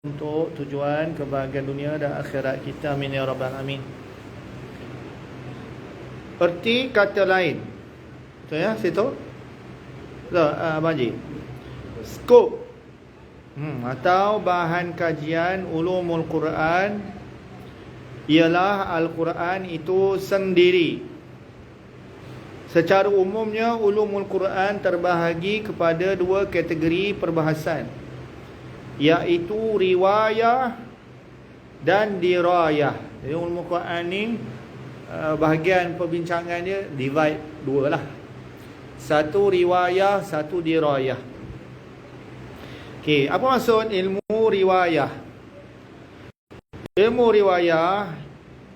untuk tujuan kebahagiaan dunia dan akhirat kita. Amin ya rabbal alamin. Erti kata lain, betul ya situ? Betul, Abang Haji. Skop atau bahan kajian ulumul Quran ialah Al-Quran itu sendiri. Secara umumnya ulumul Quran terbahagi kepada dua kategori perbahasan, iaitu riwayah dan dirayah. Jadi ulumul Quran ni bahagian perbincangan dia divide dua lah. Satu riwayah, satu dirayah. Okey, apa maksud ilmu riwayah? Ilmu riwayah,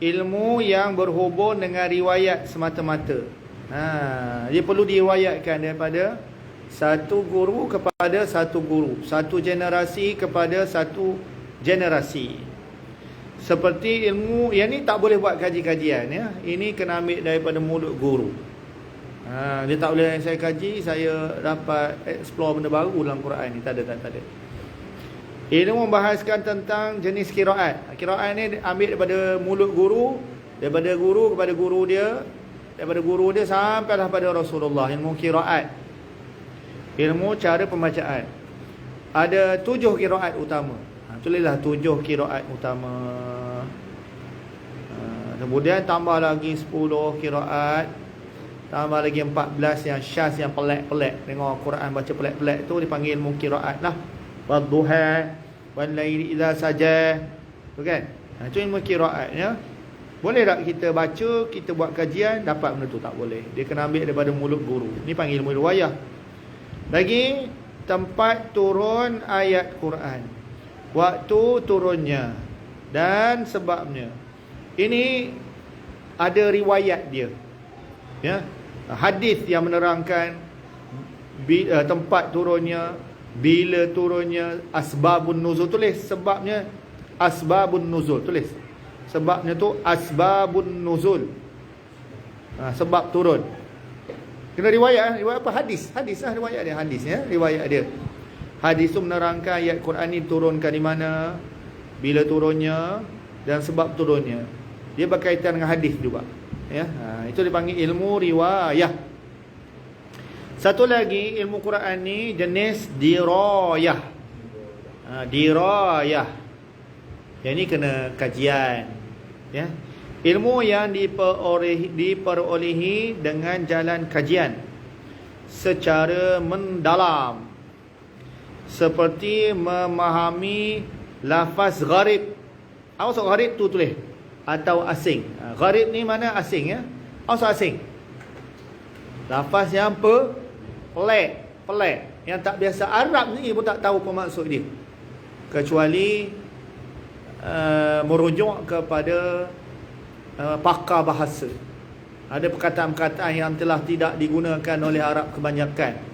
ilmu yang berhubung dengan riwayat semata-mata. Dia perlu diriwayatkan daripada satu guru kepada satu guru, satu generasi kepada satu generasi. Seperti ilmu yang ni tak boleh buat kaji-kajian ya. Ini kena ambil daripada mulut guru. Dia tak boleh saya kaji, saya dapat explore benda baru dalam Quran ni. Tak ada. Ilmu membahaskan tentang jenis qiraat. Qiraat ni ambil daripada mulut guru, daripada guru kepada guru dia, daripada guru dia sampailah pada Rasulullah. Ilmu qiraat, ilmu cara pembacaan. Ada 7 qiraat utama. Tulislah 7 qiraat utama. Kemudian tambah lagi 10 qiraat, tambah lagi 14 yang syaz, yang pelik-pelik. Tengok Quran baca pelik-pelik tu dipanggil ilmu qiraat lah. Wadduha wal laili idza saja. Tu kan? Itu ilmu qiraat ya. Boleh tak kita baca, kita buat kajian dapat benda tu? Tak boleh. Dia kena ambil daripada mulut guru. Ni panggil ilmu riwayah. Lagi tempat turun ayat Quran, waktu turunnya dan sebabnya. Ini ada riwayat dia. Ya. Hadis yang menerangkan tempat turunnya, bila turunnya, asbabun nuzul. Tulis sebabnya, asbabun nuzul. Tulis sebabnya tu asbabun nuzul. Sebab turun. Kena riwayat. Riwayat apa? Hadis lah riwayat dia. Hadis ya, riwayat dia. Hadis tu menerangkan ayat Quran ni turunkan di mana, bila turunnya dan sebab turunnya. Dia berkaitan dengan hadis juga. Ya, itu dipanggil ilmu riwayah. Satu lagi ilmu Quran ni jenis dirayah. Dirayah. Yang ni kena kajian. Ya. Ilmu yang diperolehi dengan jalan kajian secara mendalam, seperti memahami lafaz gharib. Apa maksud gharib tu tulis? Atau asing. Gharib ni mana asing ya? Apa maksud asing? Lafaz yang pelik, yang tak biasa. Arab ni pun tak tahu apa maksud dia, kecuali merujuk kepada pakar bahasa. Ada perkataan-perkataan yang telah tidak digunakan oleh Arab kebanyakan,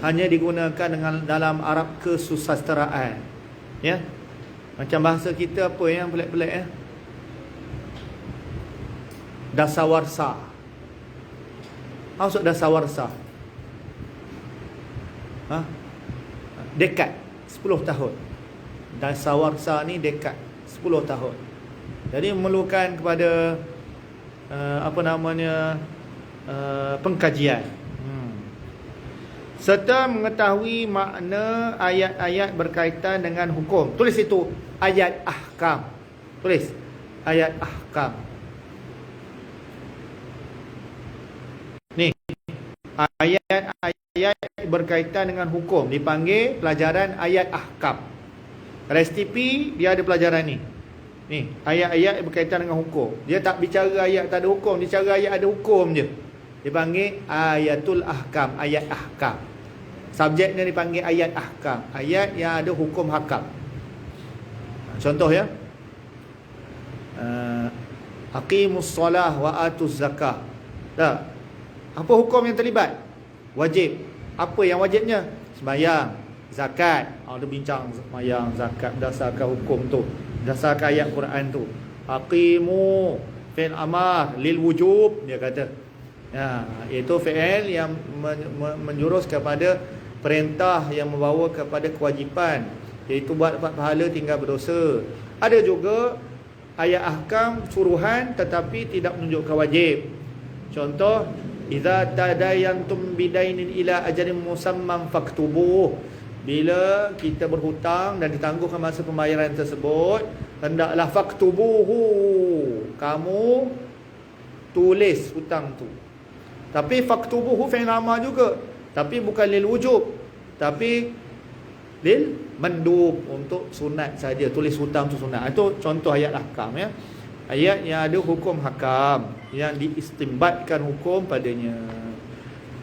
hanya digunakan dalam Arab kesusasteraan. Ya. Macam bahasa kita apa yang pelik-pelik ya? Dasawarsa. Apa maksud dasawarsa? Dekat 10 tahun. Dasawarsa ni dekat 10 tahun. Jadi memerlukan kepada pengkajian. Serta mengetahui makna ayat-ayat berkaitan dengan hukum. Tulis itu ayat ahkam. Tulis ayat ahkam. Ni ayat-ayat berkaitan dengan hukum dipanggil pelajaran ayat ahkam. STP dia ada pelajaran ni. Ni ayat-ayat berkaitan dengan hukum. Dia tak bicara ayat tak ada hukum, dia bicara ayat ada hukum je. Dia panggil ayatul ahkam, ayat ahkam. Subjeknya dipanggil ayat ahkam, ayat yang ada hukum hakam. Contoh ya. Aqimus solah wa atuz zakah. Tak. Apa hukum yang terlibat? Wajib. Apa yang wajibnya? Sembahyang, zakat. Ada bincang sembahyang, zakat berdasarkan hukum tu, berdasarkan ayat Quran tu. Aqimu fi'il amar lil wujub, dia kata. Itu fi'il yang menjurus kepada perintah yang membawa kepada kewajipan. iaitu buat dapat pahala, tinggal berdosa. Ada juga ayat ahkam suruhan tetapi tidak menunjukkan wajib. Contoh, idza tadayantum bidainin ila ajalin musamman faktubuh. Bila kita berhutang dan ditangguhkan masa pembayaran tersebut, hendaklah faktubuhu, kamu tulis hutang tu. Tapi faktubuhu fi'il amar juga, tapi bukan lil wujub, tapi lil mandub, untuk sunat saja. Tulis hutang tu sunat. Itu contoh ayat ahkam ya. Ayat yang ada hukum hakam, yang diistimbatkan hukum padanya.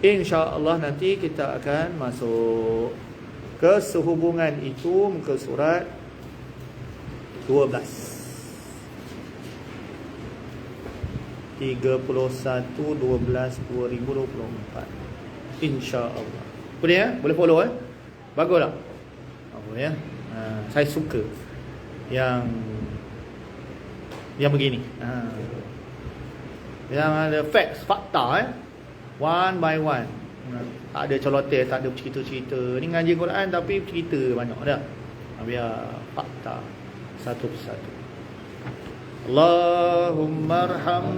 InsyaAllah nanti kita akan masuk ke sehubungan itu, muka surat 12 31/12/2024, InsyaAllah. Boleh ya? Boleh follow ya? Bagus tak? Boleh ya? Saya suka yang begini, yang ada facts, fakta one by one. Tak ada colotes, tak ada cerita-cerita. Ni ngaji Quran tapi cerita banyak dah. Biar fakta satu persatu. Allahumma arham